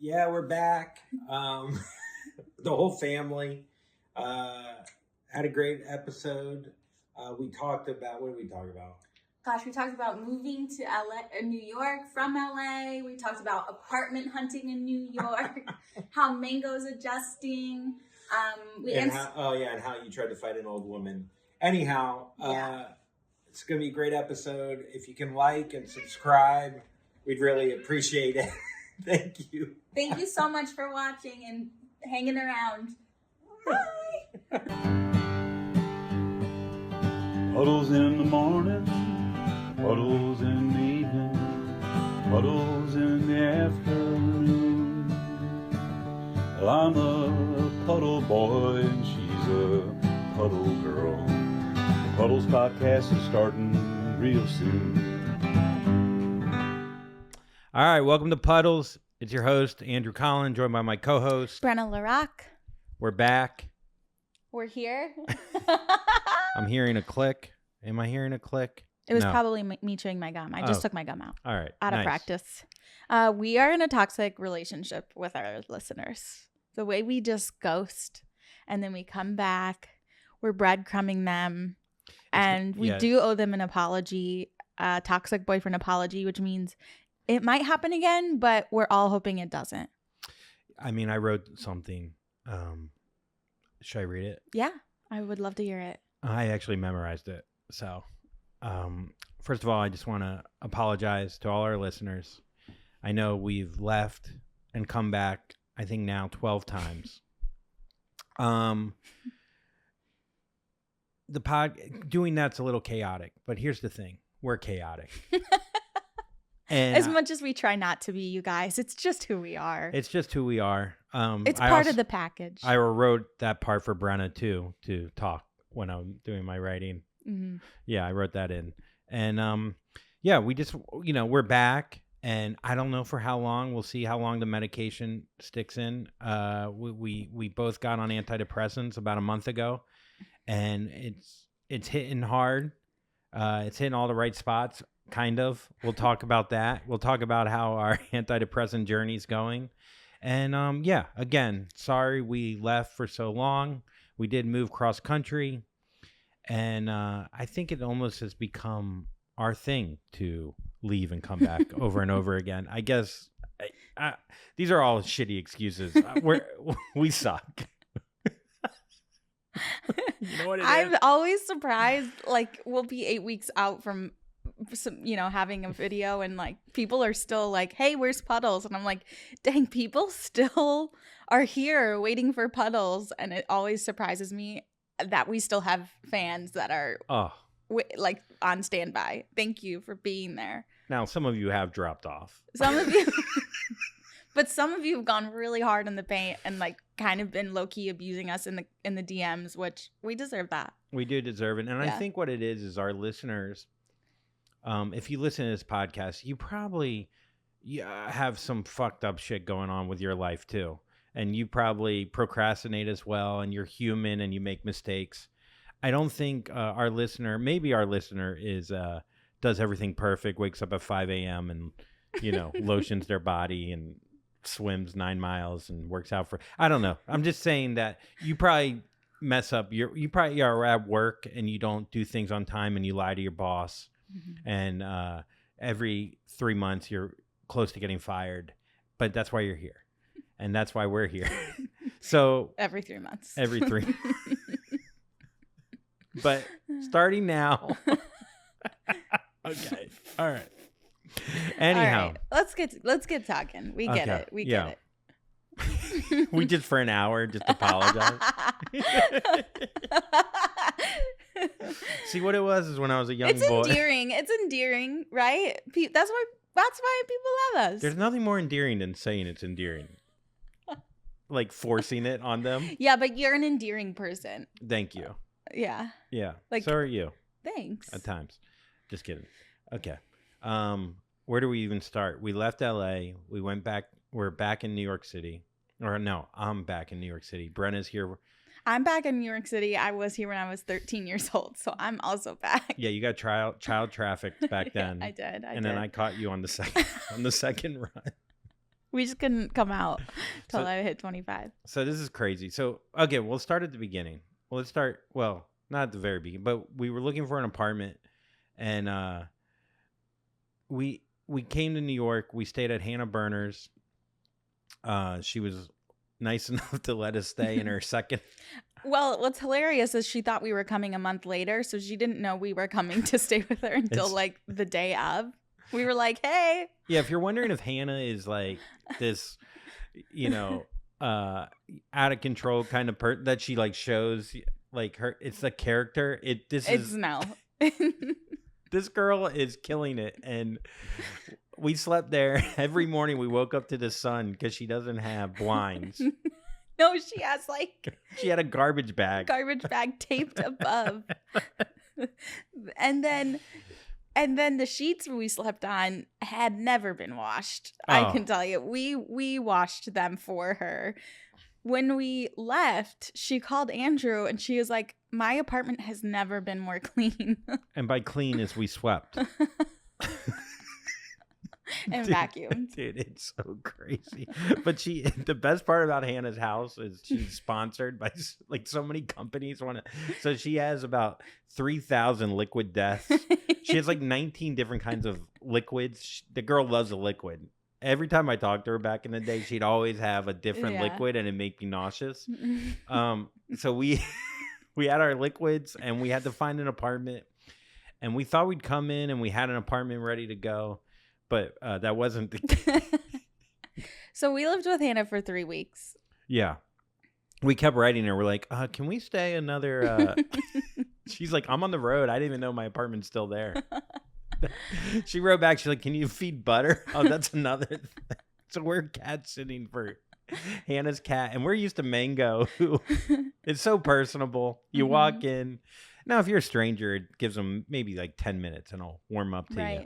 Yeah, we're back. The whole family had a great episode. We talked about, what did we talk about? Gosh, we talked about moving to New York from LA. We talked about apartment hunting in New York, how Mango's adjusting. And how you tried to fight an old woman. Anyhow, it's going to be a great episode. If you can like and subscribe, we'd really appreciate it. Thank you. Thank you so much for watching and hanging around. Bye. Puddles in the morning, puddles in the evening, puddles in the afternoon. Well, I'm a puddle boy and she's a puddle girl. The Puddles podcast is starting real soon. All right, welcome to Puddles. It's your host, Andrew Collin, joined by my co-host, Brenna LaRock. We're back. We're here. I'm hearing a click. Am I hearing a click? It was probably me chewing my gum. I just took my gum out. All right. Out of practice. We are in a toxic relationship with our listeners. The way we just ghost and then we come back, we're breadcrumbing them. And we do owe them an apology, a toxic boyfriend apology, which means it might happen again, but we're all hoping it doesn't. I mean, I wrote something. Should I read it? Yeah, I would love to hear it. I actually memorized it. So, first of all, I just want to apologize to all our listeners. I know we've left and come back, I think now 12 times. Doing that's a little chaotic, but here's the thing. We're chaotic. And as much as we try not to be, you guys, it's just who we are. It's just who we are. It's part of the package. I wrote that part for Brenna too, to talk when I'm doing my writing. Mm-hmm. Yeah, I wrote that in. And we just, we're back. And I don't know for how long. We'll see how long the medication sticks in. We both got on antidepressants about a month ago. And it's hitting hard. It's hitting all the right spots. Kind of. We'll talk about that. We'll talk about how our antidepressant journey is going. And again, sorry we left for so long. We did move cross country. And I think it almost has become our thing to leave and come back over and over again. I guess these are all shitty excuses. We suck. You know what it is? I'm always surprised. Like, we'll be 8 weeks out from having a video and like people are still like, hey, where's Puddles? And I'm like, dang, people still are here waiting for Puddles. And it always surprises me that we still have fans that are like on standby. Thank you for being there. Now, some of you have dropped off. Some of you, but some of you have gone really hard in the paint and like kind of been low key abusing us in the DMs, which we deserve that. We do deserve it. And I think what it is our listeners. If you listen to this podcast, you probably have some fucked up shit going on with your life too. And you probably procrastinate as well, and you're human and you make mistakes. I don't think our listener is does everything perfect, wakes up at 5 a.m. and, lotions their body and swims 9 miles and works out I don't know. I'm just saying that you probably mess up. You probably are at work and you don't do things on time and you lie to your boss. Mm-hmm. And every 3 months you're close to getting fired, but that's why you're here, and that's why we're here. So every 3 months, but starting now. Okay, all right. Anyhow, all right. Let's get talking. We get it. We get it. We just for an hour just apologize. See, what it was is when I was a young boy. It's endearing, right? That's why people love us. There's nothing more endearing than saying it's endearing. Like forcing it on them. Yeah, but you're an endearing person. Thank you. Yeah. Yeah. Like, so are you. Thanks. At times. Just kidding. Okay. Where do we even start? We left LA. We went back. We're back in New York City. Or no, I'm back in New York City. Brenna's here. I'm back in New York City. I was here when I was 13 years old, so I'm also back. Yeah, you got child trafficked back then. I did. Then I caught you on the second run. We just couldn't come out till I hit 25. So this is crazy. So, okay, we'll start at the beginning. Well, let's start, well, not at the very beginning, but we were looking for an apartment, and we came to New York. We stayed at Hannah Berner's. She was nice enough to let us stay in her second. Well, what's hilarious is she thought we were coming a month later, so she didn't know we were coming to stay with her until like the day of. We were like, hey. Yeah, if you're wondering if Hannah is like this, out of control kind of person that she like shows like her, it's a character. It's no. This girl is killing it, and we slept there every morning. We woke up to the sun because she doesn't have blinds. No, she has she had a garbage bag taped above. And then the sheets we slept on had never been washed. Oh. I can tell you. We washed them for her. When we left, she called Andrew and she was like, my apartment has never been more clean. And by clean is we swept. And vacuumed. Dude, it's so crazy. But the best part about Hannah's house is she's sponsored by like so many companies. So she has about 3,000 liquid deaths. She has like 19 different kinds of liquids. The girl loves a liquid. Every time I talked to her back in the day, she'd always have a different liquid, and it made me nauseous. So we had our liquids, and we had to find an apartment. And we thought we'd come in, and we had an apartment ready to go. But that wasn't the case. So we lived with Hannah for 3 weeks. Yeah. We kept writing her. We're like, can we stay another... She's like, I'm on the road. I didn't even know my apartment's still there. She wrote back. She's like, can you feed butter? Oh, that's another thing. So we're cat sitting for Hannah's cat. And we're used to Mango, who is so personable. You walk in. Now, if you're a stranger, it gives them maybe like 10 minutes and I'll warm up to you.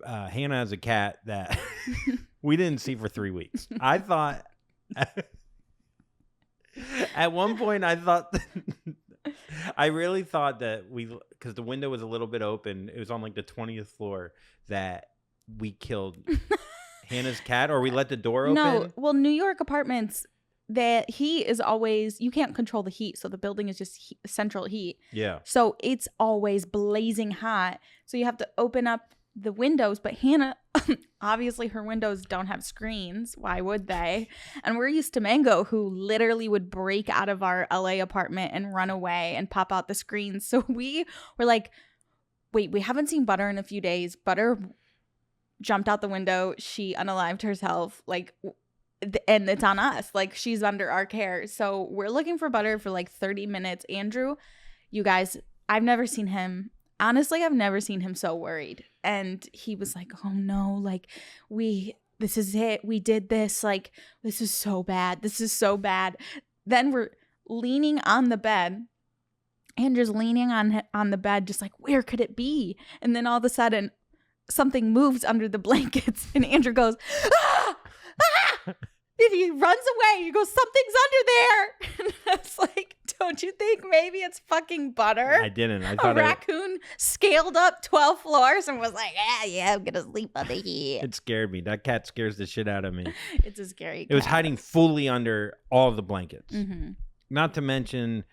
Hannah has a cat that we didn't see for 3 weeks. I thought at one point I really thought that because the window was a little bit open, it was on like the 20th floor, that we killed Hannah's cat, or we let the door open. No, well, New York apartments, the heat is always, you can't control the heat, so the building is just central heat. Yeah. So it's always blazing hot. So you have to open up the windows, but Hannah, obviously her windows don't have screens. Why would they? And we're used to Mango, who literally would break out of our LA apartment and run away and pop out the screens. So we were like, wait, we haven't seen Butter in a few days. Butter jumped out the window. She unalived herself. And it's on us. Like, she's under our care. So we're looking for Butter for like 30 minutes. Andrew, you guys, I've never seen him so worried. And he was like, oh no, like this is it. We did this. Like, this is so bad. This is so bad. Then we're leaning on the bed. Andrew's leaning on the bed, just like, where could it be? And then all of a sudden something moves under the blankets and Andrew goes, ah! Ah! And he runs away. He goes, something's under there. And I was like, don't you think maybe it's fucking Butter? I didn't. I thought a raccoon scaled up 12 floors and was like, yeah, I'm gonna sleep under here. It scared me. That cat scares the shit out of me. It's a scary cat. It was hiding fully under all the blankets. Mm-hmm. Not to mention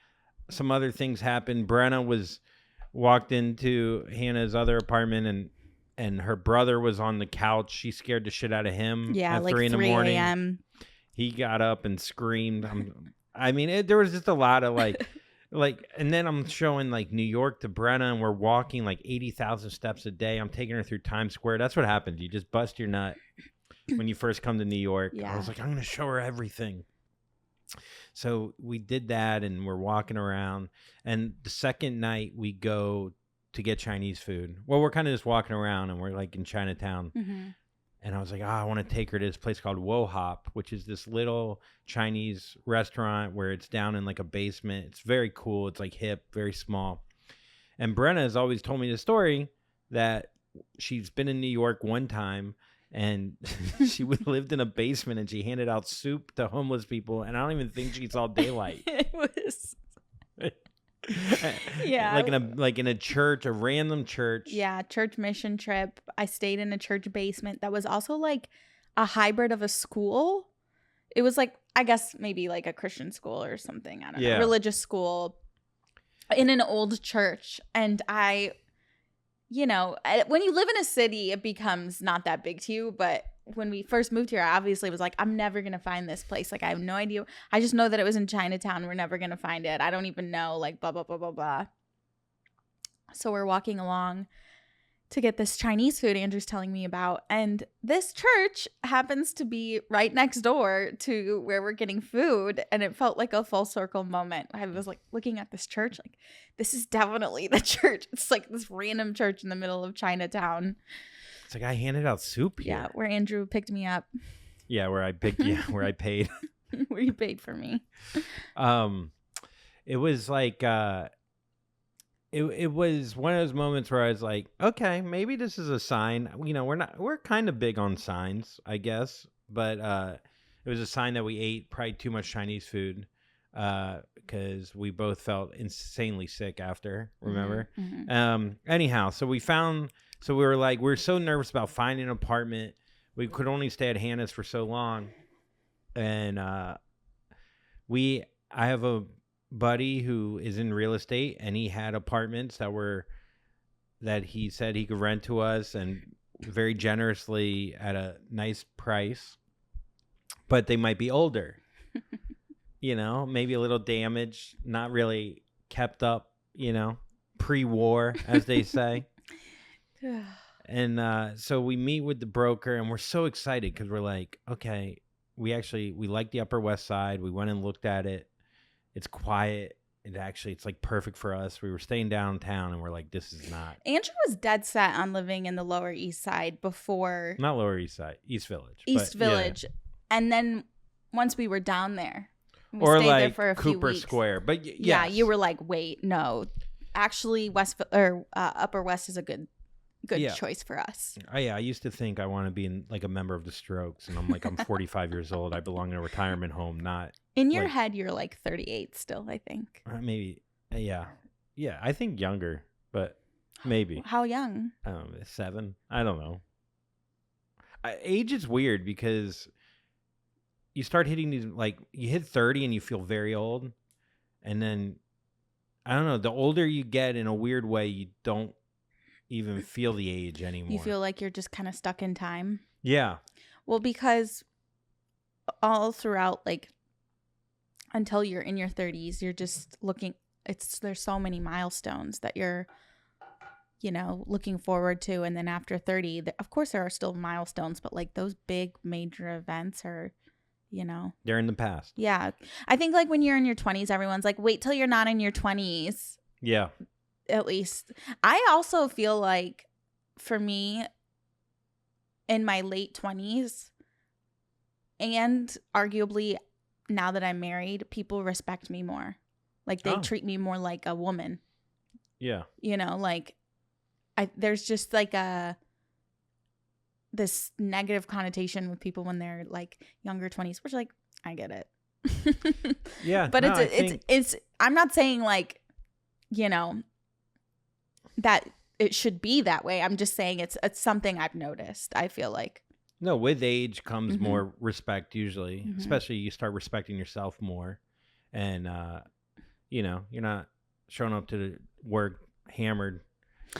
some other things happened. Brenna walked into Hannah's other apartment, and her brother was on the couch. She scared the shit out of him at like 3 in the morning. 3 a.m. He got up and screamed. There was just a lot of and then I'm showing like New York to Brenna, and we're walking like 80,000 steps a day. I'm taking her through Times Square. That's what happens. You just bust your nut when you first come to New York. Yeah. I was like, I'm going to show her everything. So we did that, and we're walking around. And the second night we go to get Chinese food. Well, we're kind of just walking around, and we're like in Chinatown. Mm-hmm. And I was like, I want to take her to this place called Wo Hop, which is this little Chinese restaurant where it's down in like a basement. It's very cool. It's like hip, very small. And Brenna has always told me the story that she's been in New York one time, and she lived in a basement, and she handed out soup to homeless people. And I don't even think she saw daylight. It was... Yeah, like in a church, a random church. Yeah, church mission trip. I stayed in a church basement that was also like a hybrid of a school. It was like, I guess maybe like a Christian school or something. I don't know. Religious school in an old church. And when you live in a city, it becomes not that big to you. But when we first moved here, I obviously was like, I'm never going to find this place. Like, I have no idea. I just know that it was in Chinatown. We're never going to find it. I don't even know, like, blah, blah, blah, blah, blah. So we're walking along to get this Chinese food Andrew's telling me about. And this church happens to be right next door to where we're getting food. And it felt like a full circle moment. I was like looking at this church, like, this is definitely the church. It's like this random church in the middle of Chinatown. It's like I handed out soup here. Yeah, where Andrew picked me up. Yeah, where I paid. Where you paid for me. It was like it was one of those moments where I was like, okay, maybe this is a sign. We're kind of big on signs, I guess, but it was a sign that we ate probably too much Chinese food because we both felt insanely sick after, remember? Mm-hmm. Anyhow, so we were like, we were so nervous about finding an apartment. We could only stay at Hannah's for so long. And I have a buddy who is in real estate, and he had apartments that he said he could rent to us, and very generously at a nice price, but they might be older, maybe a little damaged, not really kept up, pre-war, as they say. And so we meet with the broker, and we're so excited because we're like, okay, we like the Upper West Side. We went and looked at it. It's quiet. It's like perfect for us. We were staying downtown, and we're like, this is not. Andrew was dead set on living in the Lower East Side before. Not Lower East Side, East Village. East Village. Yeah. And then once we were down there, we or stayed like there for a Cooper few weeks. Square. But yeah, you were like, wait, no. Actually, Upper West is a good choice for us. Oh, yeah, I used to think I want to be like a member of the Strokes, and I'm like, I'm 45 years old. I belong in a retirement home, not. In your head, you're like 38 still, I think. Maybe, yeah. Yeah, I think younger, but maybe. How young? 7. I don't know. Age is weird because you start hitting these, like, you hit 30 and you feel very old. And then, I don't know, the older you get in a weird way, you don't even feel the age anymore. You feel like you're just kind of stuck in time? Yeah. Well, because all throughout, like, until you're in your 30s, you're just looking, there's so many milestones that you're, looking forward to. And then after 30, of course there are still milestones, but like those big major events are, they're in the past. Yeah. I think like when you're in your 20s, everyone's like, wait till you're not in your 20s. Yeah. At least. I also feel like for me in my late 20s, and arguably now that I'm married, people respect me more. Like they treat me more like a woman. Yeah. Like there's just like this negative connotation with people when they're like younger 20s, which like I get it. Yeah. But it's I'm not saying like, that it should be that way. I'm just saying it's something I've noticed. I feel like. No, with age comes more respect usually, especially you start respecting yourself more. And, you're not showing up to the work hammered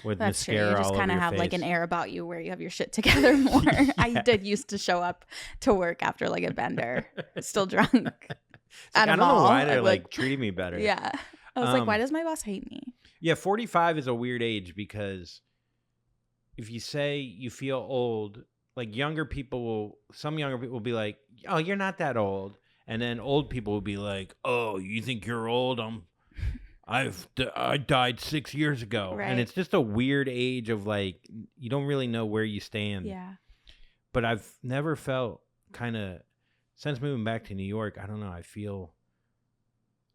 with mascara all over your face. You just kind of have like an air about you where you have your shit together more. Yeah. I did used to show up to work after like a bender, still drunk. I don't know why they're like treating me better. Yeah. I was like, why does my boss hate me? Yeah, 45 is a weird age because if you say you feel old, like some younger people will be like, oh, you're not that old. And then old people will be like, oh, you think you're old? I died 6 years ago. Right. And it's just a weird age of like, you don't really know where you stand. Yeah. But I've never felt since moving back to New York, I don't know, I feel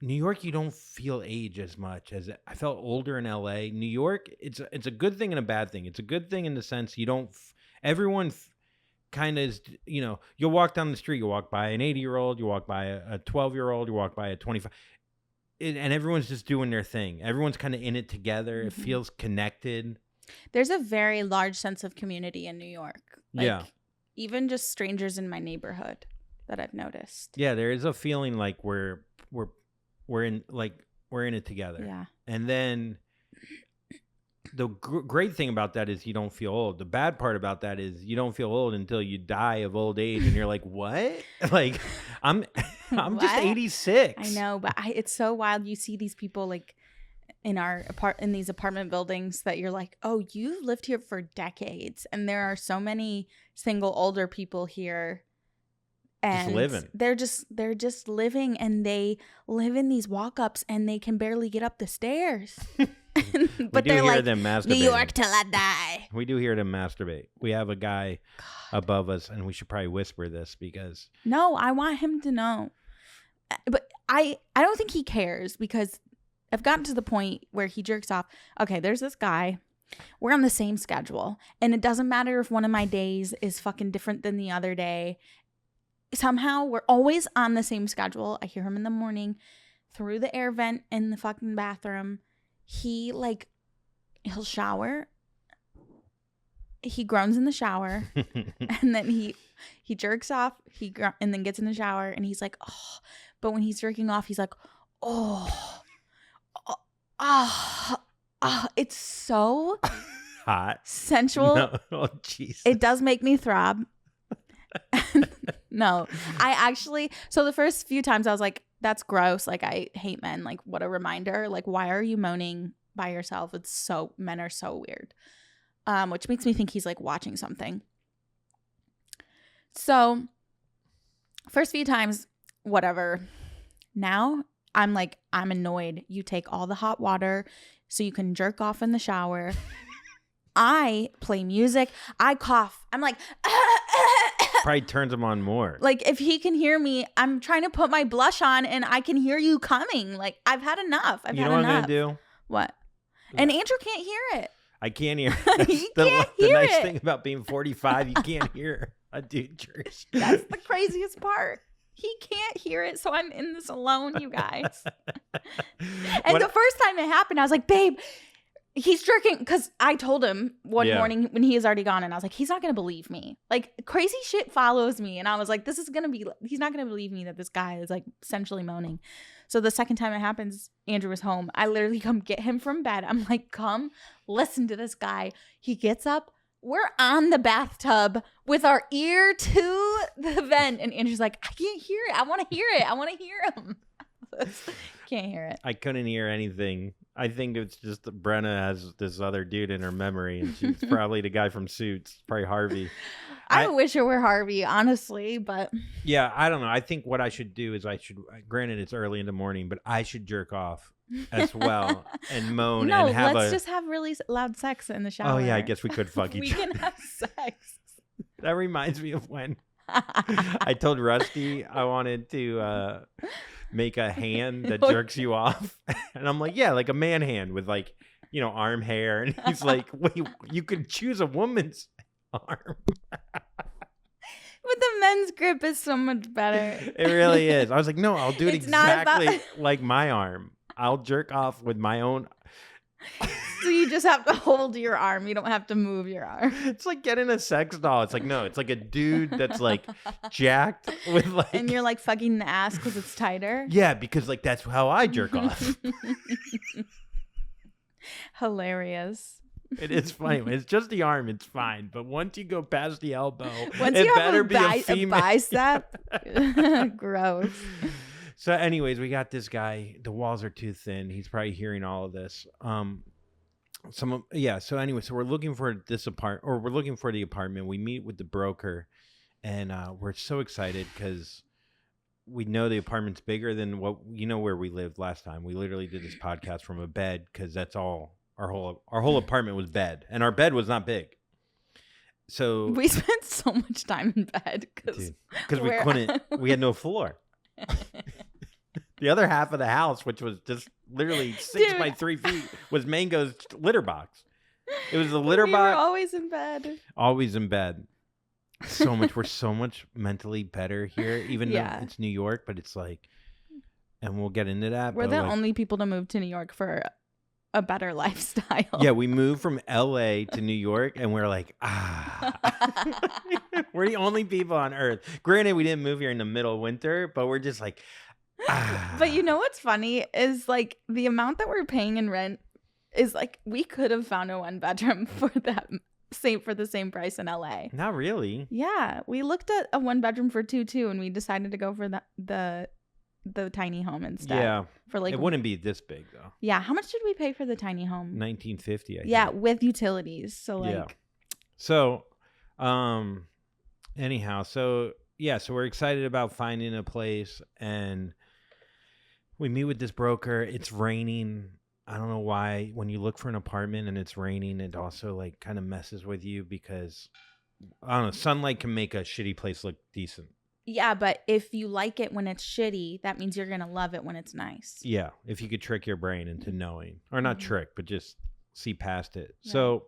New York, you don't feel age as much as I felt older in LA. New York, it's a good thing and a bad thing. It's a good thing in the sense you don't, everyone kind of is, you'll walk down the street, you walk by an 80-year-old, you walk by a 12-year-old, you walk by a 25, and everyone's just doing their thing. Everyone's kind of in it together. It feels connected. There's a very large sense of community in New York. Like, even just strangers in my neighborhood that I've noticed. Yeah, there is a feeling like we're in it together. Yeah. And then the great thing about that is you don't feel old. The bad part about that is you don't feel old until you die of old age, and you're like, what? Like, I'm just 86. I know, but it's so wild. You see these people like in these apartment buildings that you're like, oh, you've lived here for decades, and there are so many single older people here. And just living. They're just living, and they live in these walk-ups, and they can barely get up the stairs. But they're like, them masturbating. New York till I die. We do hear them masturbate. We have a guy above us, and we should probably whisper this because... No, I want him to know. But I don't think he cares, because I've gotten to the point where he jerks off. Okay, there's this guy. We're on the same schedule, and it doesn't matter if one of my days is fucking different than the other day. Somehow, we're always on the same schedule. I hear him in the morning through the air vent in the fucking bathroom. He'll shower. He groans in the shower, and then he jerks off. And then gets in the shower, and he's like, oh. But when he's jerking off, he's like, oh, it's so hot, sensual. No. Oh, jeez. It does make me throb. No, so the first few times I was like, that's gross. Like, I hate men. Like, what a reminder. Like, why are you moaning by yourself? Men are so weird. Which makes me think he's like watching something. So first few times, whatever. Now I'm like, I'm annoyed. You take all the hot water so you can jerk off in the shower. I play music. I cough. I'm like, probably turns him on more. Like, if he can hear me, I'm trying to put my blush on and I can hear you coming. Like, I've had enough. You know what I'm going to do? What? And Andrew can't hear it. I can't hear He can't hear the nice it. thing about being 45, you can't hear a dude jerk. That's the craziest part. He can't hear it, so I'm in this alone, you guys. And the first time it happened, I was like, babe, he's jerking, because I told him one morning when he is already gone, and I was like, he's not going to believe me. Like, crazy shit follows me, and I was like, he's not going to believe me that this guy is like essentially moaning. So the second time it happens, Andrew was home. I literally come get him from bed. I'm like, come listen to this guy. He gets up. We're on the bathtub with our ear to the vent, and Andrew's like, I can't hear it. I want to hear it. I want to hear him. Can't hear it. I couldn't hear anything. I think it's just that Brenna has this other dude in her memory, and she's probably the guy from Suits, probably Harvey. I wish it were Harvey, honestly, but yeah, I don't know. I think what I should do is granted it's early in the morning, but I should jerk off as well and moan and have let's just have really loud sex in the shower. Oh yeah, I guess we could fuck each other. We can have sex. That reminds me of when I told Rusty I wanted to make a hand that jerks you off, and I'm like, yeah, like a man hand with like, arm hair, and he's like, wait, you could choose a woman's arm. But the men's grip is so much better. It really is. I was like, no, I'll do it exactly like my arm. I'll jerk off with my own. So you just have to hold your arm. You don't have to move your arm. It's like getting a sex doll. It's like, no, it's like a dude that's like jacked with like. And you're like fucking the ass because it's tighter. Yeah, because like that's how I jerk off. Hilarious. It is funny. It's just the arm. It's fine. But once you go past the elbow, once it you better have be a female. bicep. Gross. So anyways, we got this guy. The walls are too thin. He's probably hearing all of this. So anyway, so we're looking for we're looking for the apartment. We meet with the broker, and we're so excited because we know the apartment's bigger than where we lived last time. We literally did this podcast from a bed because that's all our whole apartment was bed, and our bed was not big. So we spent so much time in bed because we couldn't. We had no floor. The other half of the house, which was just literally 6 by 3 feet, was Mango's litter box. It was a litter box. We were always in bed. Always in bed. We're so much mentally better here, even though it's New York, but it's like, and we'll get into that. We're the only people to move to New York for a better lifestyle. Yeah, we moved from LA to New York and we're like, we're the only people on earth. Granted, we didn't move here in the middle of winter, but we're just like, But you know what's funny is like the amount that we're paying in rent is like we could have found a 1-bedroom for the same price in LA. Not really. Yeah, we looked at a 1-bedroom for 2.2 and we decided to go for the tiny home instead. Yeah. For like It wouldn't be this big though. Yeah, how much did we pay for the tiny home? $19.50, I think. Yeah, with utilities. So like Yeah. So anyhow, so we're excited about finding a place and we meet with this broker. It's raining. I don't know why when you look for an apartment and it's raining, it also like kind of messes with you because I don't know, sunlight can make a shitty place look decent. yeah, but if you like it when it's shitty, that means you're going to love it when it's nice. Yeah, if you could trick your brain into knowing, or not trick, but just see past it. Yeah. So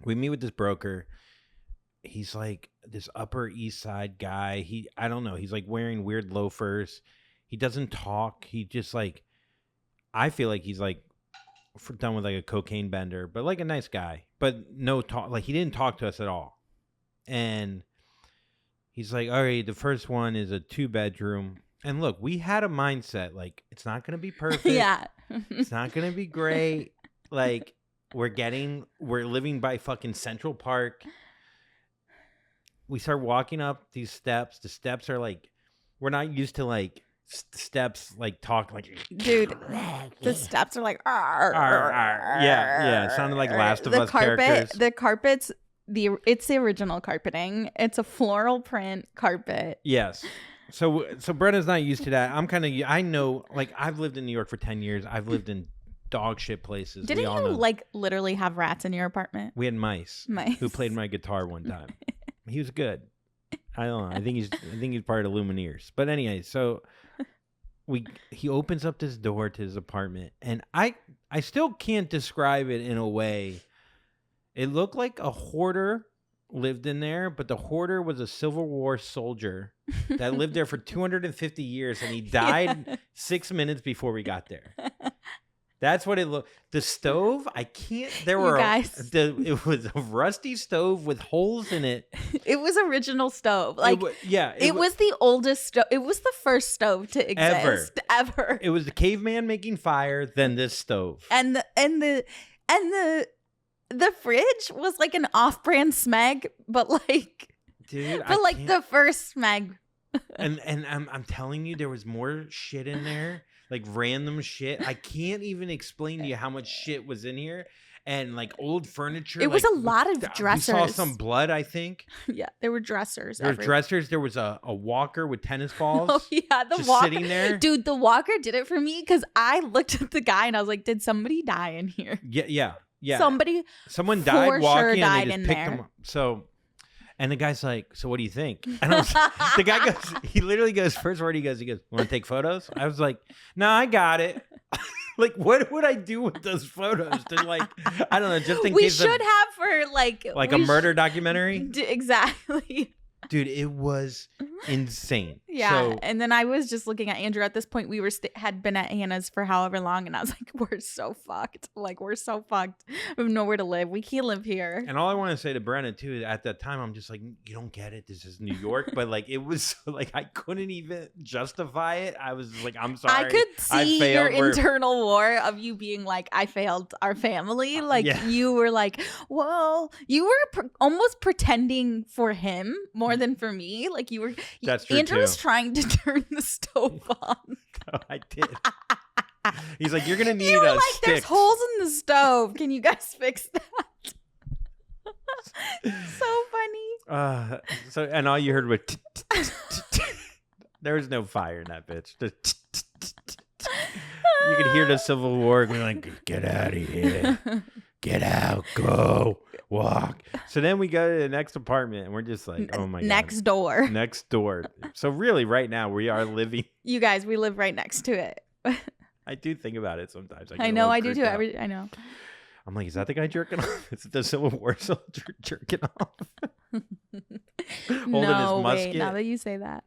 we meet with this broker. He's like this Upper East Side guy. I don't know. He's like wearing weird loafers. He doesn't talk. He just like, I feel like he's like done with like a cocaine bender, but like a nice guy, but no talk. Like he didn't talk to us at all. And he's like, all right, the first one is a 2-bedroom. And look, we had a mindset like, it's not going to be perfect. Yeah. It's not going to be great. Like we're living by fucking Central Park. We start walking up these steps. The steps are like, we're not used to like steps like talk like. Dude, the steps are like. Yeah. It sounded like Last of Us characters. The carpet's it's the original carpeting. It's a floral print carpet. Yes. So Brenna's not used to that. I'm kind of, I know, like I've lived in New York for 10 years. I've lived in dog shit places. Didn't you like literally have rats in your apartment? We had mice who played my guitar one time. He was good. I don't know. I think he's part of the Lumineers. But anyway, so he opens up this door to his apartment, and I still can't describe it in a way. It looked like a hoarder lived in there, but the hoarder was a Civil War soldier that lived there for 250 years, and he died 6 minutes before we got there. That's what it looked. The stove, I can't. There were it was a rusty stove with holes in it. It was original stove. Like it was the oldest stove. It was the first stove to exist ever. It was the caveman making fire, then this stove, and the fridge was like an off-brand Smeg, but like, dude, but like the first Smeg. and I'm telling you, there was more shit in there. Like random shit. I can't even explain to you how much shit was in here. And like old furniture. It was a lot of dressers. We saw some blood, I think. Yeah, there were dressers. There were dressers. There was a walker with tennis balls. Oh yeah, the just walker sitting there. Dude, the walker did it for me because I looked at the guy and I was like, did somebody die in here? Yeah. Someone for died walking sure died and they in just picked there. them up. So, and the guy's like, so what do you think? And the guy goes, he literally goes, first word he goes, want to take photos? I was like, no, I got it. Like, what would I do with those photos? To like, I don't know, just in we case. We should have for like a murder documentary? Exactly. Dude, it was insane. Yeah, so, and then I was just looking at Andrew. At this point, we had been at Hannah's for however long, and I was like, "We're so fucked. Like, we're so fucked. We have nowhere to live. We can't live here." And all I want to say to Brenna too, at that time, I'm just like, "You don't get it. This is New York." But like, it was like I couldn't even justify it. I was like, "I'm sorry." I could see your internal war of you being like, "I failed our family." Like you were like, "Well," you were almost pretending for him more than for me. Like you were. That's true. Andrew was trying to turn the stove on. No, I did. He's like, you're gonna need you were like, sticks. There's holes in the stove. Can you guys fix that? So funny. So and all you heard was there was no fire in that bitch. You could hear the Civil War going like, get out of here. Get out, go, walk. So then we go to the next apartment and we're just like, oh my God. Next door. Next door. So really right now we are living. You guys, we live right next to it. I do think about it sometimes. I know, I do too. I know. I'm like, is that the guy jerking off? Is it the Civil War soldier jerking off? Holding his musket. Wait, now that you say that.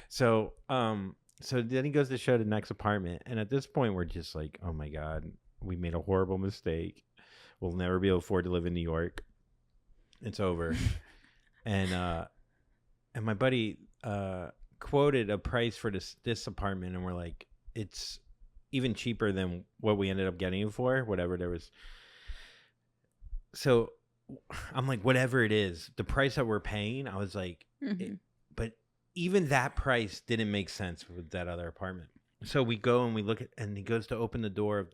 So then he goes to show the next apartment. And at this point, we're just like, oh my God. We made a horrible mistake. We'll never be able to afford to live in New York. It's over. And my buddy quoted a price for this apartment, and we're like, it's even cheaper than what we ended up getting it for, whatever there was. So I'm like, whatever it is, the price that we're paying, I was like, but even that price didn't make sense with that other apartment. So we go and we look at, and he goes to open the door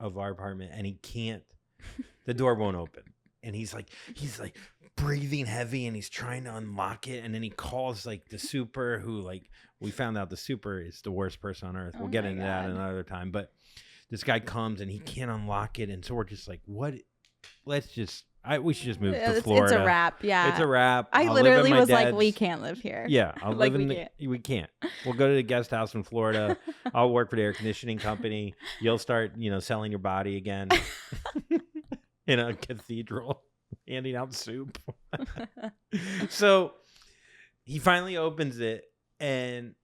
of our apartment, and he can't. The door won't open, and he's like breathing heavy, and he's trying to unlock it, and then he calls like the super, who like we found out the super is the worst person on earth. We'll get into that another time, but this guy comes and he can't unlock it, and so we're just like, what? We should just move to Florida. It's a wrap. Yeah, it's a wrap. I literally was like, we can't live here. Yeah, I'll live we can't. We'll go to the guest house in Florida. I'll work for the air conditioning company. You'll start, selling your body again in a cathedral, handing out soup. So he finally opens it, and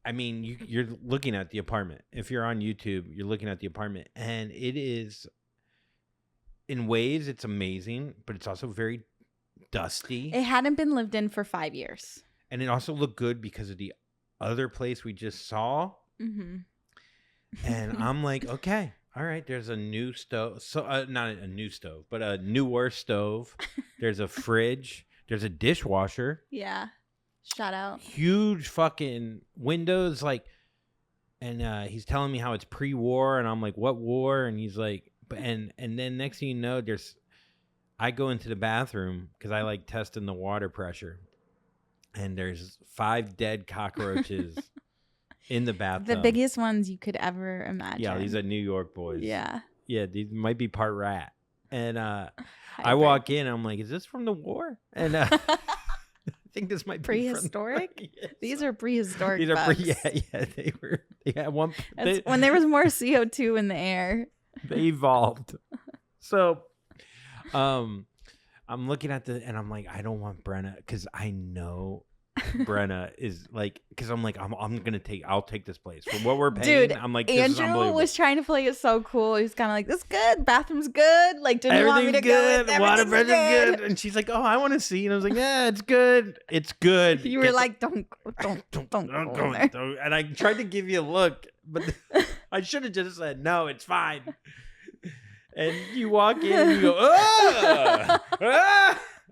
I mean, you're looking at the apartment. If you're on YouTube, you're looking at the apartment, and it is. In ways, it's amazing, but it's also very dusty. It hadn't been lived in for 5 years. And it also looked good because of the other place we just saw. Mm-hmm. And I'm like, okay, all right, there's a new stove. So not a new stove, but a newer stove. There's a fridge. There's a dishwasher. Yeah. Shout out. Huge fucking windows. And he's telling me how it's pre-war. And I'm like, what war? And he's like, and then next thing you know, I go into the bathroom because I like testing the water pressure, and there's 5 dead cockroaches in the bathtub. The biggest ones you could ever imagine. Yeah, these are New York boys. Yeah. Yeah, these might be part rat. And I walk in, and I'm like, is this from the war? And I think this might be prehistoric. Yes. These are prehistoric. These are yeah. They were. Yeah, when there was more CO2 in the air. They evolved. So I'm looking at and I'm like, I don't want Brenna, because I know Brenna is like, because I'm like, I'll take this place for what we're paying. Dude, I'm like, this Andrew was trying to play it so cool. He was kind of like, this is good, bathroom's good, like didn't want me to good. Go with water pressure's good. And she's like, oh, I want to see. And I was like, yeah, it's good. You were like, don't go there. And I tried to give you a look, but I should have just said, no, it's fine. And you walk in and you go,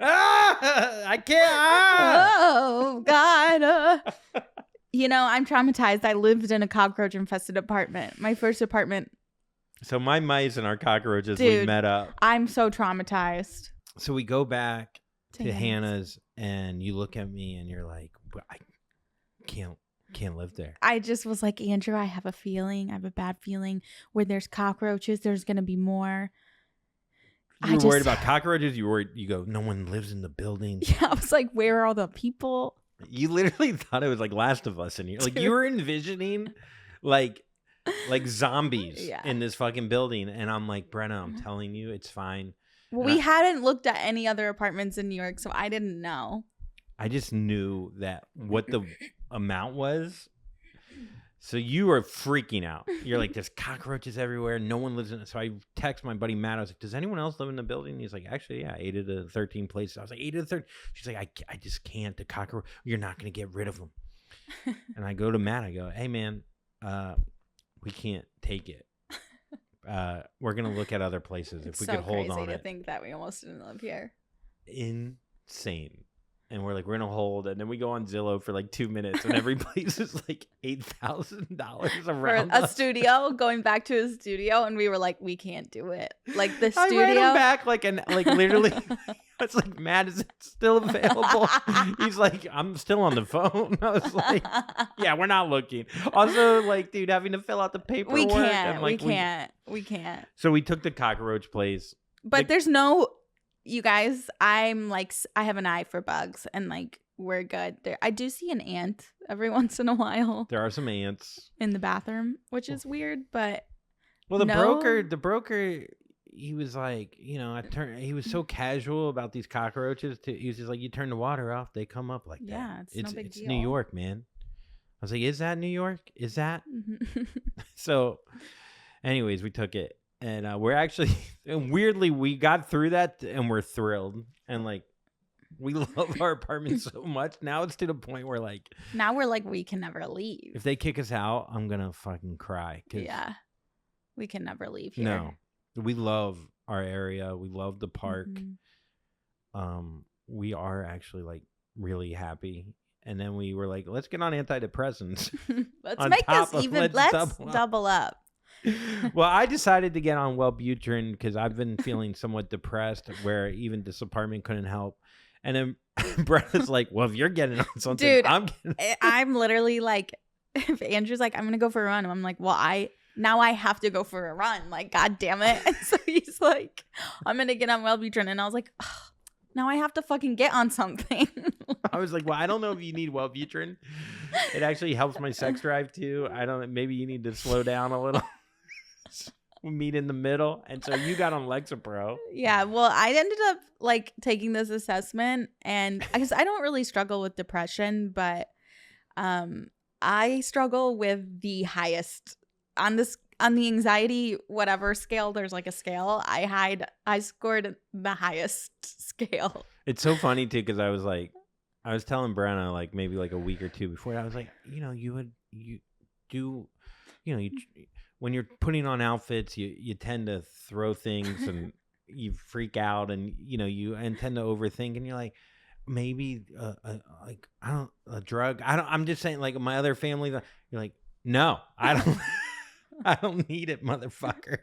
I can't. Oh, God. I'm traumatized. I lived in a cockroach infested apartment. My first apartment. So my mice and our cockroaches, dude, we met up. I'm so traumatized. So we go back to Hannah's, and you look at me and you're like, I can't live there. I just was like, Andrew, I have a bad feeling where there's cockroaches, there's gonna be more. You were worried about cockroaches? You go, no one lives in the building. Yeah, I was like, where are all the people? You literally thought it was like Last of Us in here. Like, you were envisioning like zombies in this fucking building. And I'm like, Brenna, I'm telling you, it's fine. Well, we hadn't looked at any other apartments in New York, so I didn't know. I just knew that what the amount was. So you were freaking out. You're like, there's cockroaches everywhere. No one lives in it. So I text my buddy Matt. I was like, does anyone else live in the building? He's like, actually, yeah, 8 of the 13 places. I was like, 8 of the 13. She's like, I just can't. The cockroach, you're not going to get rid of them. And I go to Matt. I go, hey, man, we can't take it. We're going to look at other places if we could hold on it. It's so crazy to think that we almost didn't live here. Insane. And we're like, we're going to hold. And then we go on Zillow for like 2 minutes. And every place is like $8,000 around for a studio, going back to a studio. And we were like, we can't do it. Like the studio. I ran him back like literally. It's like, Matt, is it still available? He's like, I'm still on the phone. I was like, yeah, we're not looking. Also, like, dude, having to fill out the paperwork. We can't. So we took the cockroach place. But there's no... You guys, I'm like, I have an eye for bugs, and like, we're good there. I do see an ant every once in a while. There are some ants in the bathroom, which is weird, but the broker, he was like, he was so casual about these cockroaches. He was just like, you turn the water off, they come up like that. Yeah, it's no big deal. It's New York, man. I was like, is that New York? Is that? So, Anyways, we took it, and we're actually, and weirdly, we got through that, and we're thrilled, and like, we love our apartment so much. Now it's to the point where like, now we're like, we can never leave. if they kick us out, I'm gonna fucking cry. Yeah, we can never leave here. No, we love our area. We love the park. We are actually like really happy. And then we were like, let's get on antidepressants. Let's make this even. Let's double up. Well, I decided to get on Wellbutrin because I've been feeling somewhat depressed, where even this apartment couldn't help. And then Brenna's like, well, if you're getting on something, dude, I'm literally like, if Andrew's like, I'm going to go for a run. I'm like, well, now I have to go for a run. Like, God damn it. And so he's like, I'm going to get on Wellbutrin. And I was like, oh, now I have to fucking get on something. I was like, well, I don't know if you need Wellbutrin. It actually helps my sex drive too. Maybe you need to slow down a little. We meet in the middle. And so you got on Lexapro. Yeah, well, I ended up like taking this assessment, and because I don't really struggle with depression, but I struggle with the highest on the anxiety whatever scale. There's like a scale. I scored the highest scale. It's so funny too, because I was telling Brenna like maybe like a week or two before, I was like, when you're putting on outfits, you tend to throw things and you freak out, and you tend to overthink, and you're like, maybe like a drug. I'm just saying, like my other family, you're like, no, I don't. I don't need it, motherfucker.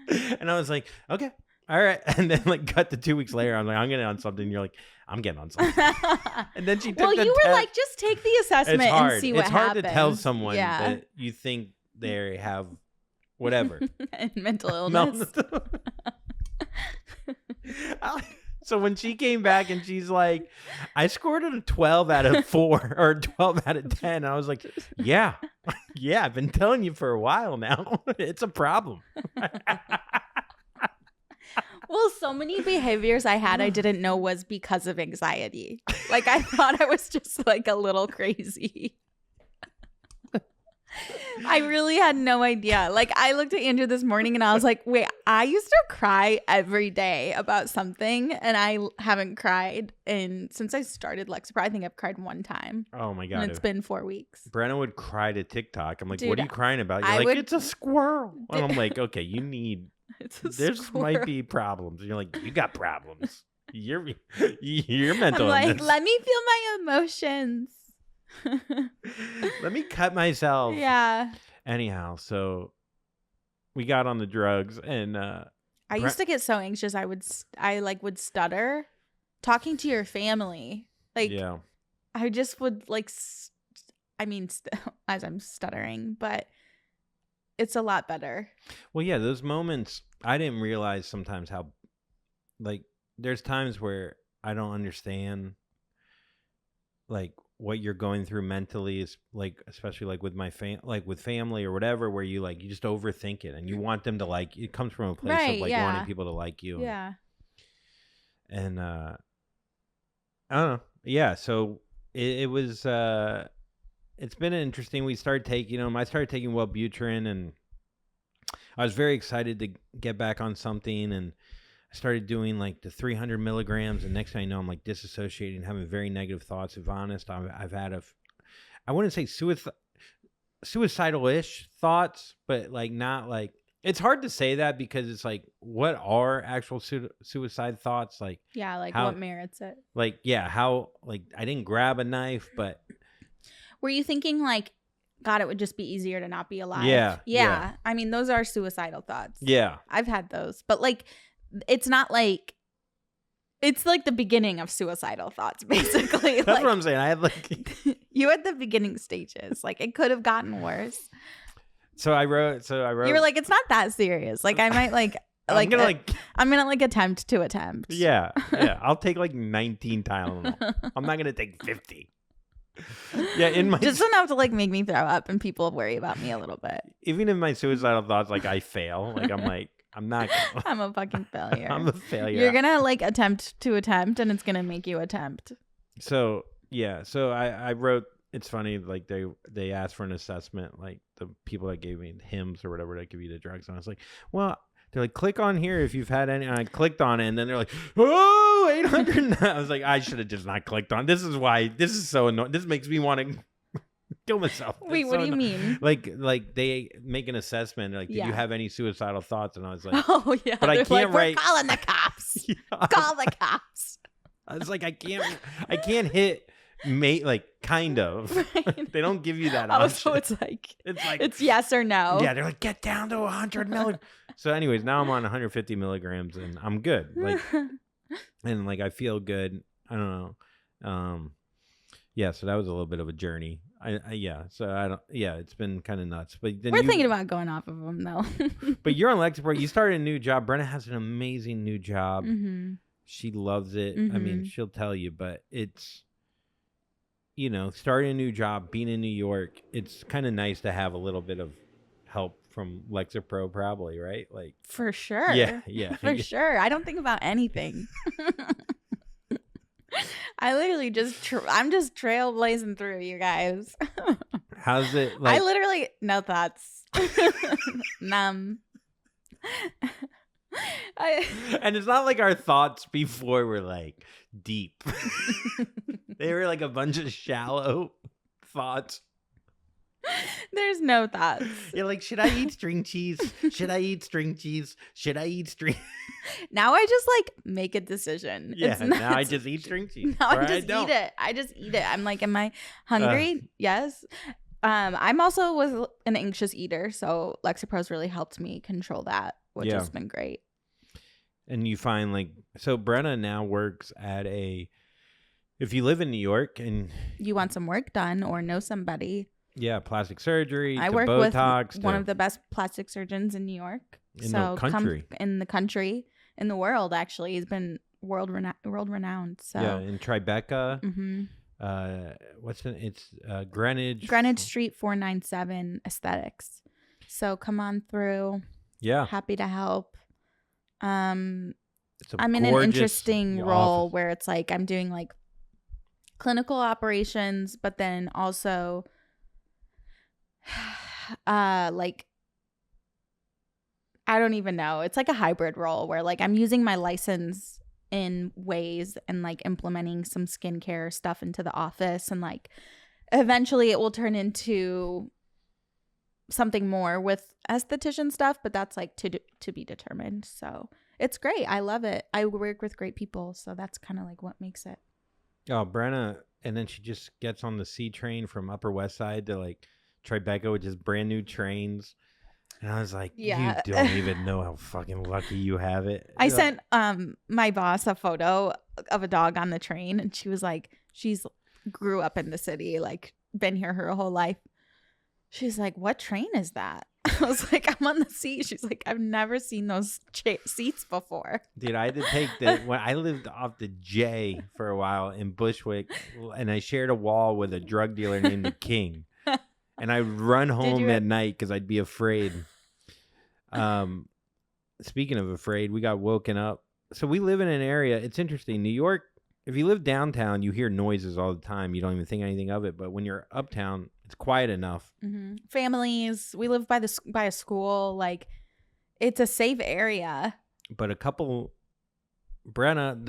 And I was like, okay, all right. And then like cut to 2 weeks later, I'm like, I'm getting on something. And you're like, I'm getting on something. And then she took the you were test. like, just take the assessment and see what happens. It's hard to tell someone that you think they have whatever. And mental illness. So when she came back and she's like, I scored a 12 out of 4 or 12 out of 10. I was like, yeah, I've been telling you for a while now. It's a problem. Well, so many behaviors I had I didn't know was because of anxiety. Like I thought I was just like a little crazy. I really had no idea. Like I looked at Andrew this morning and I was like, wait, I used to cry every day about something, and I haven't cried since I started Lexapro. I think I've cried one time. Oh my God. And it's been 4 weeks. Brenna would cry to TikTok. I'm like, Dude, what are you crying about? You're like, it's a squirrel. And I'm like, okay, there's might be problems. And you're like, you got problems. You're mental. I'm like, let me feel my emotions. Let me cut myself. Yeah. Anyhow, so we got on the drugs, and I used to get so anxious I would stutter talking to your family. Like, yeah. I just would like as I'm stuttering, but it's a lot better. Well, yeah, those moments I didn't realize sometimes how like there's times where I don't understand like what you're going through mentally, is like, especially like with my with family or whatever, where you just overthink it and you want them to like, it comes from a place of like wanting people to like you. Yeah. And I don't know. Yeah. So it was, it's been interesting. I started taking Wellbutrin, and I was very excited to get back on something, and I started doing like the 300 milligrams, and next thing I know, I'm like disassociating, having very negative thoughts. If honest, I've had I wouldn't say suicidal-ish thoughts, but like not like, it's hard to say that because it's like, what are actual suicide thoughts? Like, yeah, like what merits it? Like, yeah, how, like I didn't grab a knife, but. Were you thinking like, God, it would just be easier to not be alive? Yeah. I mean, those are suicidal thoughts. Yeah. I've had those, but like, it's not like, it's like the beginning of suicidal thoughts, basically. That's what I'm saying. I had like you had the beginning stages. Like it could have gotten worse. So I wrote. You were like, it's not that serious. Like I might I'm gonna attempt. Yeah. I'll take like 19 Tylenol. I'm not gonna take 50. Yeah, just enough to like make me throw up and people worry about me a little bit. Even in my suicidal thoughts, like I fail. Like I'm like, I'm not. I'm a fucking failure. I'm a failure. You're gonna like attempt, and it's gonna make you attempt. So yeah, so I wrote It's funny, like they asked for an assessment, like the people that gave me Hims or whatever that give you the drugs, and I was like, well, they're like, click on here if you've had any, and I clicked on it, and then they're like, oh, 800. I was like, I should have just not clicked on. This is why this is so annoying. This makes me want to kill myself. Wait, what do you mean? Like they make an assessment, like, did you have any suicidal thoughts? And I was like, oh yeah, but I can't write. We're calling the cops. Call the cops. I was like, I can't hit. Mate, like kind of. Right. They don't give you that option. So it's yes or no. Yeah, they're like, get down to 100 milligrams. So, anyways, now I'm on 150 milligrams and I'm good. Like, and like I feel good. I don't know. Yeah. So that was a little bit of a journey. So I don't. Yeah, it's been kind of nuts. But then we're thinking about going off of them though. But you're on Lexapro. You started a new job. Brenna has an amazing new job. Mm-hmm. She loves it. Mm-hmm. I mean, she'll tell you, but it's. You know, starting a new job, being in New York, it's kind of nice to have a little bit of help from Lexapro, probably, right? Like for sure. Yeah. For sure. I don't think about anything. I literally I'm just trailblazing through, you guys. How's it? Like, I literally no thoughts. Numb. And it's not like our thoughts before were like deep. They were like a bunch of shallow thoughts. There's no thoughts. You're like, should I eat string cheese? Should I eat string cheese? Should I eat string? Now I just like make a decision. Yeah, now I just eat string cheese. Now I just eat it. I just eat it. I'm like, am I hungry? Yes. I'm also was an anxious eater, so Lexapro's really helped me control that, which has been great. And you find like, so Brenna now works at if you live in New York and you want some work done or know somebody. Yeah, plastic surgery. I work Botox, with one of the best plastic surgeons in New York. In the country, in the world. Actually, he's been world renowned. So yeah, in Tribeca. Mm-hmm. It's Greenwich Street 497 Aesthetics. So come on through. Yeah, happy to help. I'm in an interesting role where it's like I'm doing like clinical operations, but then also like I don't even know. It's like a hybrid role where like I'm using my license in ways and like implementing some skincare stuff into the office, and like eventually it will turn into something more with esthetician stuff, but that's like to be determined. So it's great. I love it. I work with great people, so that's kind of like what makes it. Oh, Brenna, and then she just gets on the C train from Upper West Side to like Tribeca with just brand new trains. And I was like, yeah. You don't even know how fucking lucky you have it. I sent my boss a photo of a dog on the train, and she was like, she's grew up in the city, like been here her whole life. She's like, what train is that? I was like, I'm on the seat. She's like, I've never seen those seats before. Dude, I had to take when I lived off the J for a while in Bushwick, and I shared a wall with a drug dealer named the King. And I'd run home at night because I'd be afraid. Speaking of afraid, we got woken up. So we live in an area. It's interesting. New York, if you live downtown, you hear noises all the time. You don't even think anything of it. But when you're uptown, it's quiet enough. Mm-hmm. Families. We live by a school. Like, it's a safe area. But Brenna,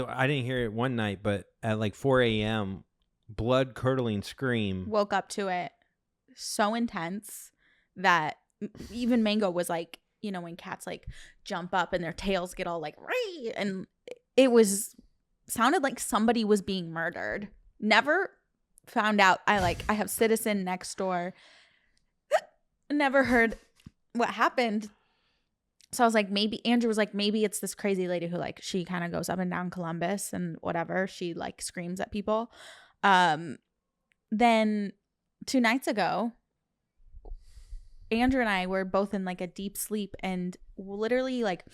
I didn't hear it one night, but at like 4 a.m., blood-curdling scream. Woke up to it. So intense that even Mango was like, you know, when cats like jump up and their tails get all like, Ree! And it sounded like somebody was being murdered. Never found out. I have Citizen next door. Never heard what happened. So I was like, Andrew was like, maybe it's this crazy lady who like, she kind of goes up and down Columbus and whatever. She like screams at people. Then 2 nights ago, Andrew and I were both in like a deep sleep, and literally like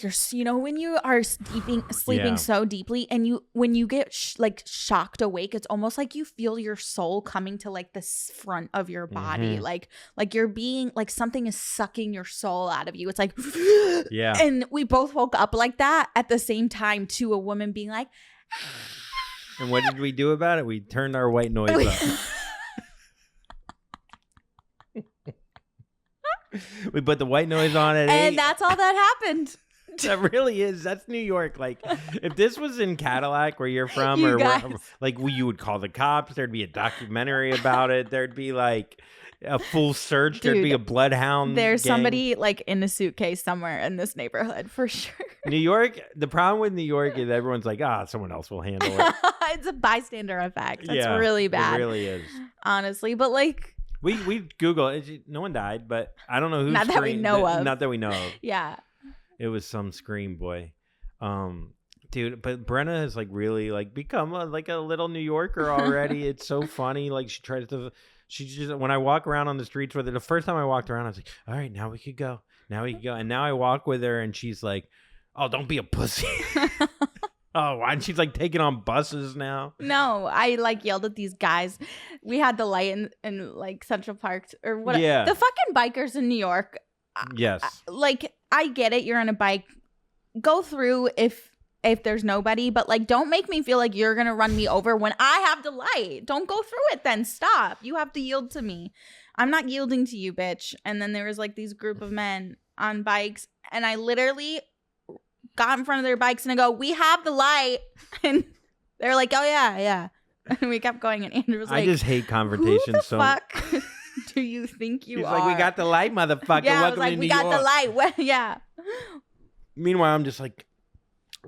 you're, you know, when you are sleeping so deeply, and when you get shocked awake, it's almost like you feel your soul coming to like the front of your body, like you're being like something is sucking your soul out of you. It's like, yeah. And we both woke up like that at the same time to a woman being like. And what did we do about it? We turned our white noise up. We put the white noise on at 8. And that's all that happened. That really is. That's New York. Like, if this was in Cadillac, where you're from, You or guys. where, like, you would call the cops. There'd be a documentary about it. There'd be like a full search. There'd be Dude, a bloodhound. There's gang. somebody like in a suitcase somewhere in this neighborhood for sure. New York. The problem with New York is everyone's like, someone else will handle it. It's a bystander effect. That's Yeah, really bad. It really is. Honestly, but like, We Google it. No one died, but I don't know who. Not that we know of. Not that we know of. yeah. It was some scream boy. Dude, but Brenna has like really like become like a little New Yorker already. It's so funny. Like she just, when I walk around on the streets with her, the first time I walked around, I was like, all right, now we could go. And now I walk with her and she's like, oh, don't be a pussy. Oh, and she's like taking on buses now. No, I like yelled at these guys. We had the light in like Central Park or whatever. Yeah. The fucking bikers in New York. Yes. Like, I get it. You're on a bike. Go through if there's nobody, but like, don't make me feel like you're gonna run me over when I have the light. Don't go through it then. Stop. You have to yield to me. I'm not yielding to you, bitch. And then there was like these group of men on bikes, and I literally got in front of their bikes and I go, we have the light. And they're like, oh yeah. And we kept going, and Andrew was like, I just hate confrontation. who the So fuck do you think you he's are? like, we got the light, motherfucker. Yeah, I was Welcome like, to we New got York. the light. Well, yeah. Meanwhile, I'm just like,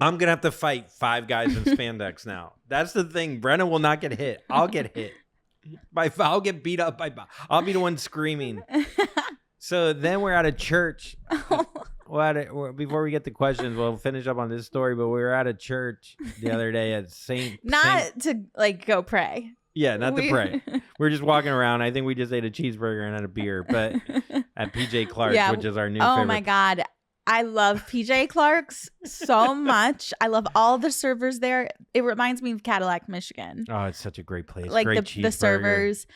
I'm gonna have to fight 5 guys in spandex now. That's the thing. Brenna will not get hit. I'll get hit. I'll get beat up by. I'll be the one screaming. So then we're at a church. Before we get to questions, we'll finish up on this story. But we were at a church the other day at Not to like go pray. Yeah, not to pray. We're just walking around. I think we just ate a cheeseburger and had a beer, but at PJ Clark's, which is our new favorite. Oh my God. I love PJ Clark's so much. I love all the servers there. It reminds me of Cadillac, Michigan. Oh, it's such a great place. Like great the servers.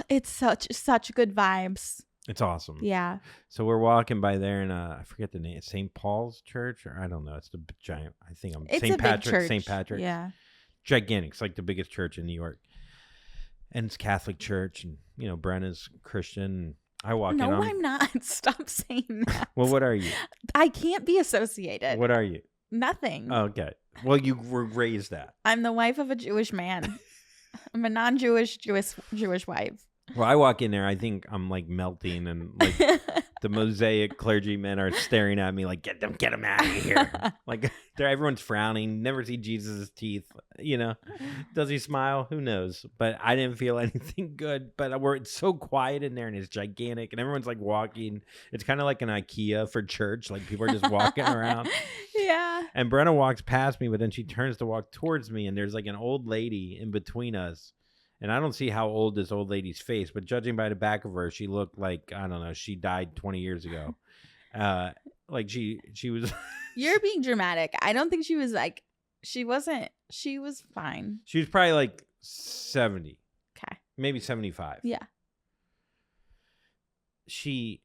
It's such good vibes. It's awesome. Yeah. So we're walking by there, and I forget the name. It's St. Paul's Church, or I don't know. It's the giant. I think It's St. a big Patrick. church. St. Patrick. Yeah. Gigantic. It's like the biggest church in New York, and it's Catholic church, and Brenna's Christian. And I walk in. No, I'm not. Stop saying that. Well, what are you? I can't be associated. What are you? Nothing. Okay. Well, you were raised that. I'm the wife of a Jewish man. I'm a non-Jewish Jewish wife. Well, I walk in there, I think I'm like melting, and like the Mosaic clergymen are staring at me like, get them out of here. Like everyone's frowning, never see Jesus' teeth, Does he smile? Who knows? But I didn't feel anything good. But it's so quiet in there, and it's gigantic, and everyone's like walking. It's kind of like an IKEA for church. Like people are just walking around. Yeah. And Brenna walks past me, but then she turns to walk towards me, and there's like an old lady in between us. And I don't see how old this old lady's face, but judging by the back of her, she looked like, I don't know, she died 20 years ago. Like she was. You're being dramatic. I don't think she was like, she wasn't. She was fine. She was probably like 70. Okay. Maybe 75. Yeah. She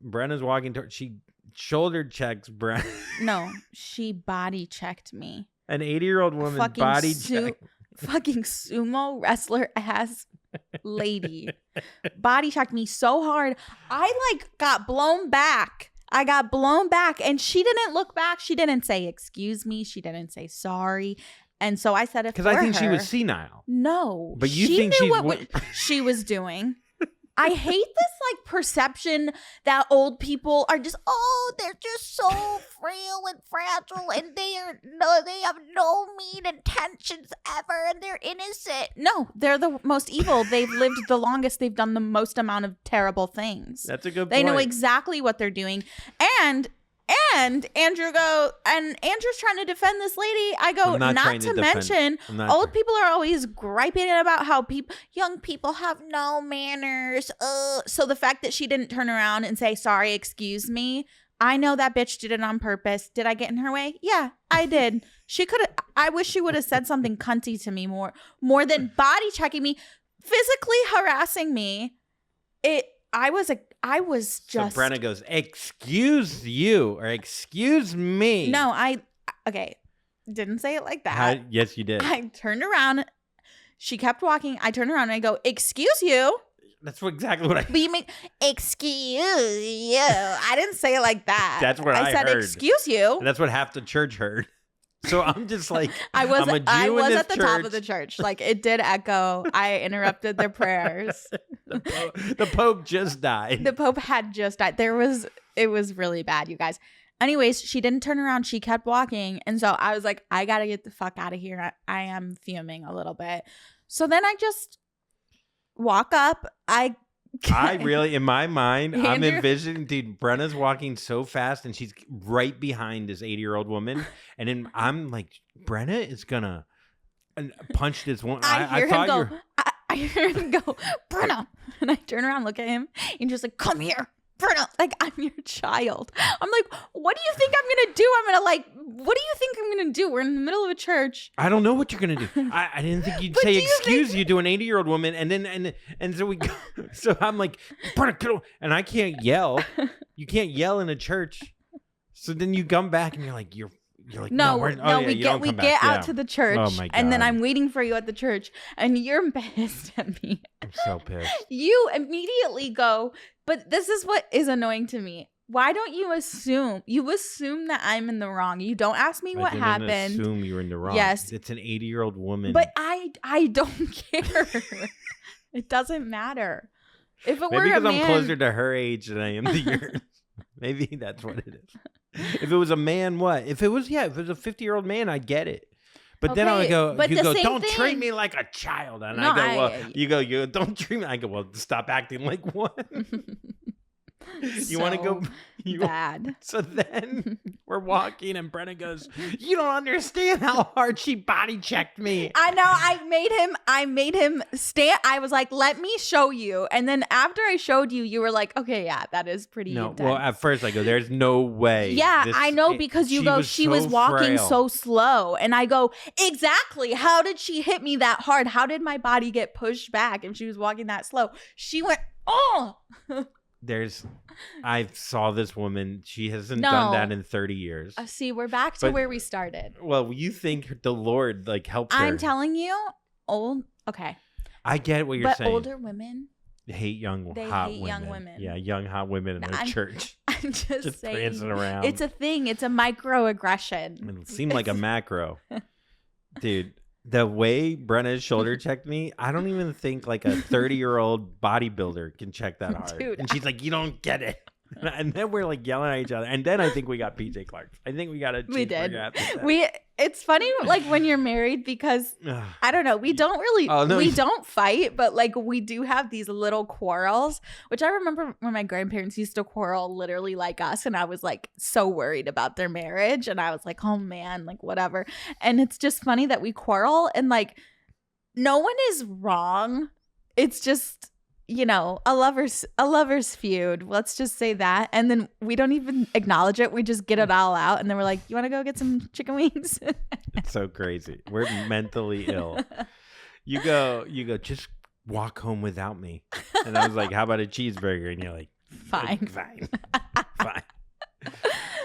Brenna's walking towards, she shoulder checks Brenna. No, she body checked me. An 80-year-old woman body checked. Fucking sumo wrestler ass lady body checked me so hard. I like got blown back. And she didn't look back. She didn't say excuse me. She didn't say sorry. And so I said it because I think she was senile. No, but you she think knew she's what she was doing. I hate this like perception that old people are just, they're just so frail and fragile, and they have no mean intentions ever, and they're innocent. No, they're the most evil. They've lived the longest. They've done the most amount of terrible things. That's a good point. They know exactly what they're doing. And Andrew's trying to defend this lady. I go, not to mention, old people are always griping about how young people have no manners. So the fact that she didn't turn around and say, sorry, excuse me, I know that bitch did it on purpose. Did I get in her way? Yeah, I did. She could have. I wish she would have said something cunty to me more than body checking me, physically harassing me. I was just. So Brenna goes, excuse you, or excuse me. No, okay. Didn't say it like that. Yes, you did. I turned around. She kept walking. I turned around and I go, excuse you. That's exactly what I. But you mean, excuse you. I didn't say it like that. That's what I said, heard. excuse you. And that's what half the church heard. So I'm just like, I was at the top church. of the church. Like, it did echo. I interrupted their prayers. The Pope just died. The Pope had just died. It was really bad, you guys. Anyways, she didn't turn around. She kept walking. And so I was like, I got to get the fuck out of here. I am fuming a little bit. So then I just walk up. I really, in my mind, I'm Andrew- envisioning, dude, Brenna's walking so fast and she's right behind this 80-year-old woman. And then I'm like, Brenna is going to punch this one. I hear him go, Brenna. And I turn around, look at him, and just like, come here, Brenna. Like, I'm your child. I'm like, what do you think I'm going to do? What do you think I'm going to do? We're in the middle of a church. I don't know what you're going to do. I didn't think you'd say excuse you to an 80-year-old woman. And then, and so we go. So I'm like, Brenna, get over. And I can't yell. You can't yell in a church. So then you come back and you're like, we get out to the church. Oh my God. And then I'm waiting for you at the church and you're pissed at me. I'm so pissed. You immediately go, but this is what is annoying to me. Why don't you assume? You assume that I'm in the wrong. You don't ask me what happened. I assume you're in the wrong. Yes. It's an 80-year-old woman. But I don't care. It doesn't matter. If it were a man. Maybe because I'm closer to her age than I am to yours. Maybe that's what it is. If it was a man, what? If it was a 50-year-old man, I get it. But then I would go, don't treat me like a child. And no, I go, you go, don't treat me. I go, well, stop acting like one. You want to go bad. So then we're walking and Brenna goes, you don't understand how hard she body checked me. I know. I made him stand. I was like, let me show you. And then after I showed you, you were like, okay, yeah, that is pretty intense. Well, at first I go, there's no way. Yeah, I know, because you go, she was walking so slow. And I go, exactly. How did she hit me that hard? How did my body get pushed back if she was walking that slow? She went, oh. I saw this woman. She hasn't done that in 30 years. See, we're back to where we started. Well, you think the Lord helped her. I'm telling you, okay. I get what you're saying. But older women hate young women. Yeah, young hot women in a church. I'm just saying. Prancing around. It's a thing. It's a microaggression. It seemed like a macro. Dude. The way Brenna shoulder checked me, I don't even think like a 30-year-old bodybuilder can check that hard. Dude, and she's like, you don't get it. And then we're like yelling at each other. And then I think we got PJ Clark. I think we got a cheeseburger. We did. It's funny like when you're married because I don't know, we don't really don't fight, but like we do have these little quarrels, which I remember when my grandparents used to quarrel literally like us, and I was like so worried about their marriage, and I was like, oh man, like whatever. And it's just funny that we quarrel and like no one is wrong. It's just, you know, a lover's feud. Let's just say that. And then we don't even acknowledge it. We just get it all out. And then we're like, you want to go get some chicken wings? It's so crazy. We're mentally ill. You go, just walk home without me. And I was like, how about a cheeseburger? And you're like, fine.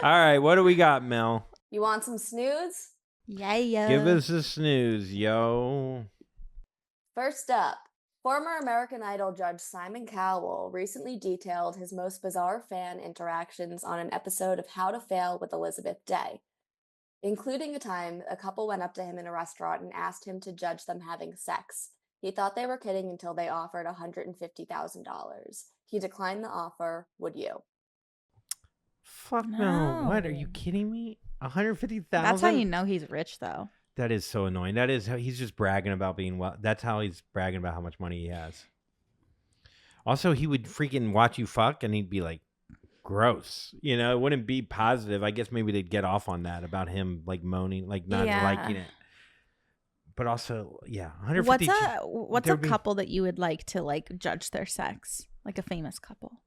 All right. What do we got, Mel? You want some snooze? Yeah. Give us a snooze, yo. First up. Former American Idol judge Simon Cowell recently detailed his most bizarre fan interactions on an episode of How to Fail with Elizabeth Day, including a time a couple went up to him in a restaurant and asked him to judge them having sex. He thought they were kidding until they offered $150,000. He declined the offer. Would you? Fuck no. What? Are you kidding me? $150,000? That's how you know he's rich, though. That is so annoying. That is how he's just bragging about being well. That's how he's bragging about how much money he has. Also, he would freaking watch you fuck and he'd be like, gross. You know, it wouldn't be positive. I guess maybe they'd get off on that about him like moaning, like not liking it. But also, yeah, what's a couple that you would like to like judge their sex? Like a famous couple.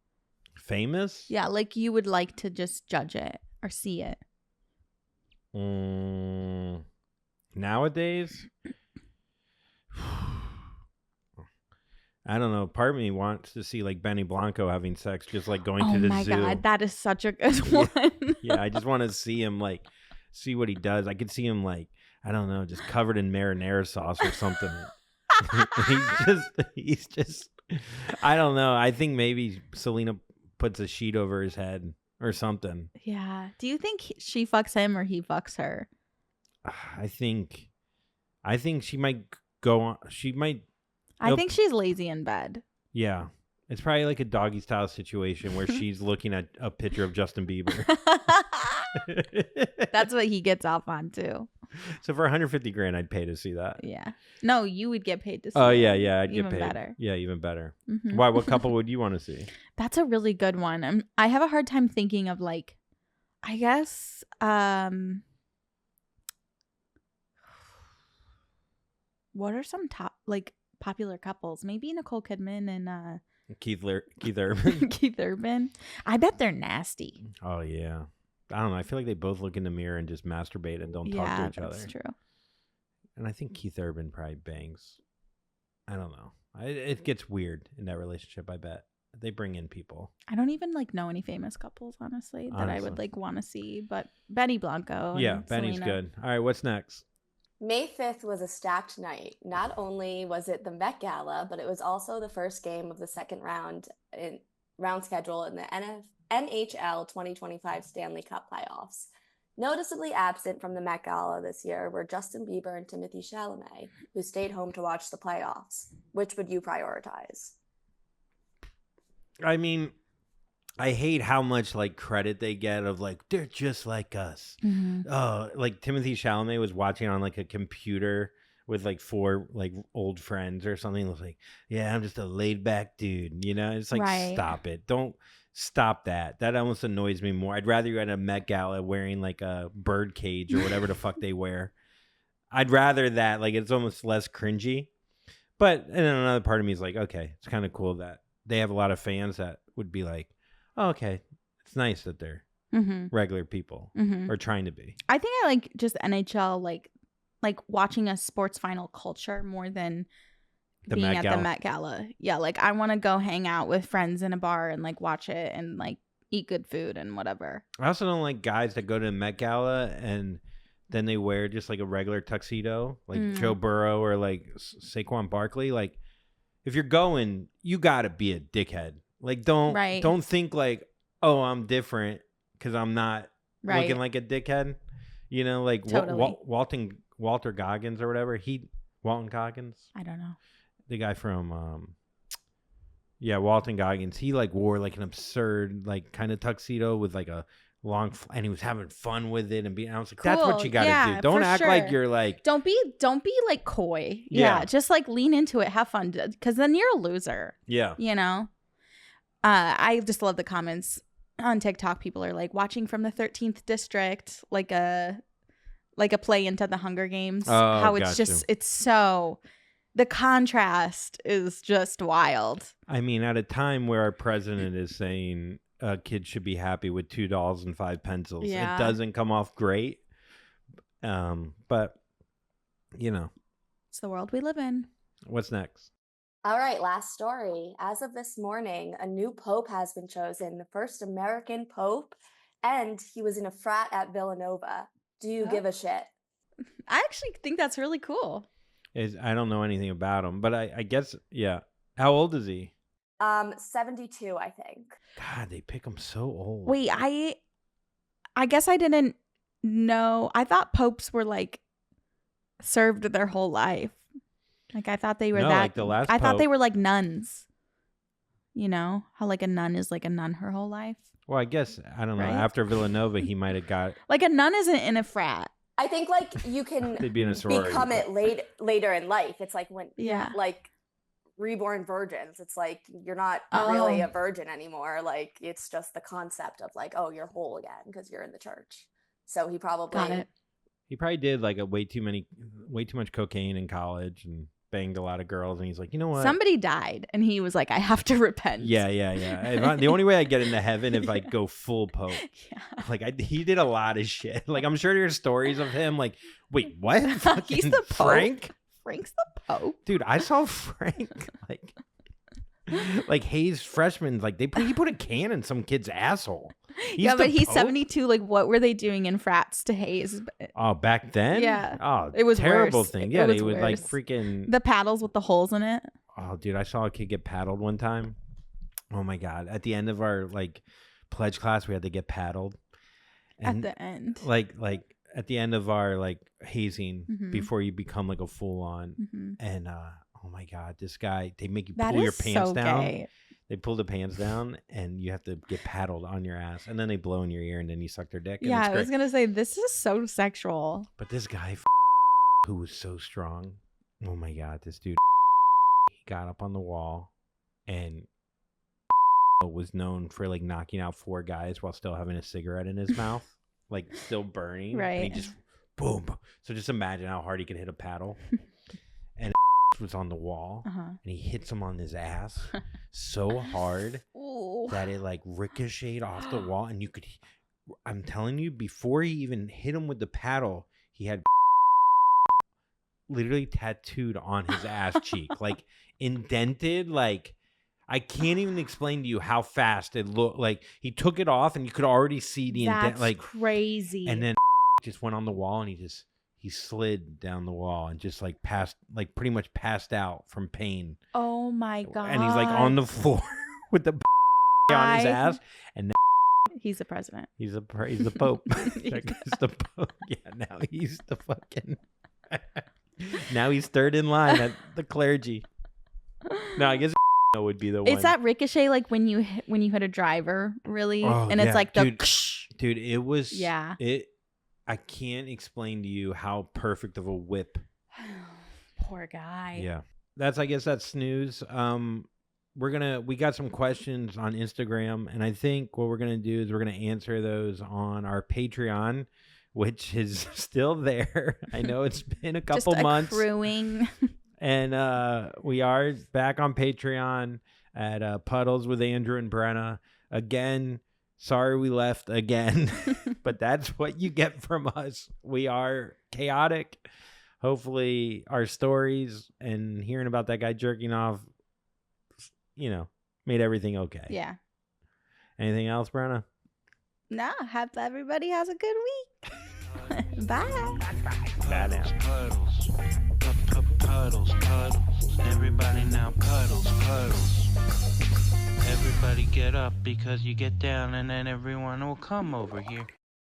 Famous? Yeah, like you would like to just judge it or see it. Nowadays, I don't know. Part of me wants to see like Benny Blanco having sex, just like going to the zoo. Oh my God, that is such a good one. Yeah, I just want to see him like see what he does. I could see him like, I don't know, just covered in marinara sauce or something. he's just I don't know. I think maybe Selena puts a sheet over his head or something. Yeah. Do you think she fucks him or he fucks her? I think she might go on. She might. I think she's lazy in bed. Yeah. It's probably like a doggy style situation where she's looking at a picture of Justin Bieber. That's what he gets off on too. So for $150,000, I'd pay to see that. Yeah. No, you would get paid to see. Oh it. yeah, I'd Even get paid. better. Yeah, even better. Mm-hmm. Why? What couple would you want to see? That's a really good one. I have a hard time thinking of like, I guess, what are some top like popular couples? Maybe Nicole Kidman and Keith Urban. Keith Urban. I bet they're nasty. Oh yeah. I don't know. I feel like they both look in the mirror and just masturbate and don't talk to each other. That's true. And I think Keith Urban probably bangs. I don't know. It gets weird in that relationship. I bet they bring in people. I don't even like know any famous couples, honestly, that I would like want to see. But Benny Blanco. Yeah, and Benny's Selena. good. All right, what's next? May 5th was a stacked night. Not only was it the Met Gala, but it was also the first game of the second round schedule in the NHL 2025 Stanley Cup playoffs. Noticeably absent from the Met Gala this year were Justin Bieber and Timothée Chalamet, who stayed home to watch the playoffs. Which would you prioritize? I mean, I hate how much like credit they get of like they're just like us. Mm-hmm. Oh, like Timothée Chalamet was watching on like a computer with like 4 like old friends or something. It was like, yeah, I'm just a laid back dude. You know, it's like stop it. Don't stop that. That almost annoys me more. I'd rather you at a Met Gala wearing like a bird cage or whatever the fuck they wear. I'd rather that. Like it's almost less cringy. But and then another part of me is like, okay, it's kind of cool that they have a lot of fans that would be like, oh, okay, it's nice that they're regular people or trying to be. I think I like just NHL, like watching a sports final culture more than being at the Met Gala. Yeah, like I want to go hang out with friends in a bar and like watch it and like eat good food and whatever. I also don't like guys that go to the Met Gala and then they wear just like a regular tuxedo, like Joe Burrow or like Saquon Barkley. Like if you're going, you got to be a dickhead. Like don't think like, oh, I'm different because I'm not looking like a dickhead. You know, like totally. Walter Goggins or whatever. Walton Goggins. I don't know. The guy from Walton Goggins. He like wore like an absurd like kind of tuxedo with like a long and he was having fun with it and I was like, cool. That's what you gotta do. Don't act like you're like don't be like coy. Yeah, just like lean into it, have fun, because then you're a loser. Yeah, you know. I just love the comments on TikTok. People are like watching from the 13th district, like a play into the Hunger Games. How it's just it's so the contrast is just wild. I mean, at a time where our president is saying kids should be happy with $2 and 5 pencils, it doesn't come off great. But you know, it's the world we live in. What's next? All right, last story. As of this morning, a new pope has been chosen, the first American pope, and he was in a frat at Villanova. Do you give a shit? I actually think that's really cool. I don't know anything about him, but I guess, yeah. How old is he? 72, I think. God, they pick him so old. Wait, I guess I didn't know. I thought popes were like served their whole life. Like I thought they were like the last I thought pope. they were like nuns. You know how like a nun is like a nun her whole life. Well, I guess I don't know. Right? After Villanova, he might have got like a nun isn't in a frat. I think like you can they'd be in a sorority, become it later in life. It's like when like reborn virgins. It's like you're not really a virgin anymore. Like it's just the concept of like, oh, you're whole again because you're in the church. So he probably did like way too much cocaine in college and banged a lot of girls, and he's like, you know what? Somebody died, and he was like, I have to repent. Yeah. The only way I get into heaven if I go full pope. Yeah. Like he did a lot of shit. Like I'm sure there's stories of him. Like, wait, what? He's the pope. Frank? Frank's the pope, dude. I saw Frank like Hayes freshmen. Like he put a can in some kid's asshole. But he's 72. Like, what were they doing in frats to Hayes? Oh, back then? Yeah. Oh, it was terrible worse. thing. Yeah, they would like freaking the paddles with the holes in it. Oh, dude, I saw a kid get paddled one time. Oh my God. At the end of our like pledge class, we had to get paddled. And at the end. Like at the end of our like hazing before you become like a full on. And oh my God, this guy, they make you pull your pants down. Gay. They pull the pants down and you have to get paddled on your ass. And then they blow in your ear and then you suck their dick. Yeah, I was going to say, this is so sexual. But this guy who was so strong. Oh my God, this dude. He got up on the wall and was known for like knocking out 4 guys while still having a cigarette in his mouth. Like still burning. Right. And he just boom. So just imagine how hard he could hit a paddle. And was on the wall and he hits him on his ass so hard that it like ricocheted off the wall. And you could, I'm telling you, before he even hit him with the paddle, he had literally tattooed on his ass cheek, like indented. Like I can't even explain to you how fast it looked. Like he took it off and you could already see the indent. Like crazy. And then just went on the wall and he slid down the wall and just like pretty much passed out from pain. Oh my God. And he's like on the floor with the on his ass. And now he's the president. He's the Pope. That guy's the Pope. Yeah, now he's the fucking now he's third in line at the clergy. No, I guess would be the one. Is that ricochet like when you hit a driver, really? Oh, and it's like the dude, it was it I can't explain to you how perfect of a whip. Poor guy. Yeah. I guess that's Snews. We got some questions on Instagram, and I think what we're gonna do is we're gonna answer those on our Patreon, which is still there. I know it's been a couple months. Accruing. And we are back on Patreon at Puddles with Andrew and Brenna. Again, sorry we left again, but that's what you get from us. We are chaotic. Hopefully our stories and hearing about that guy jerking off, made everything okay. Yeah. Anything else, Brenna? No, hope everybody has a good week. Bye. Bye now. Puddles. Everybody now puddles. Everybody get up because you get down and then everyone will come over here.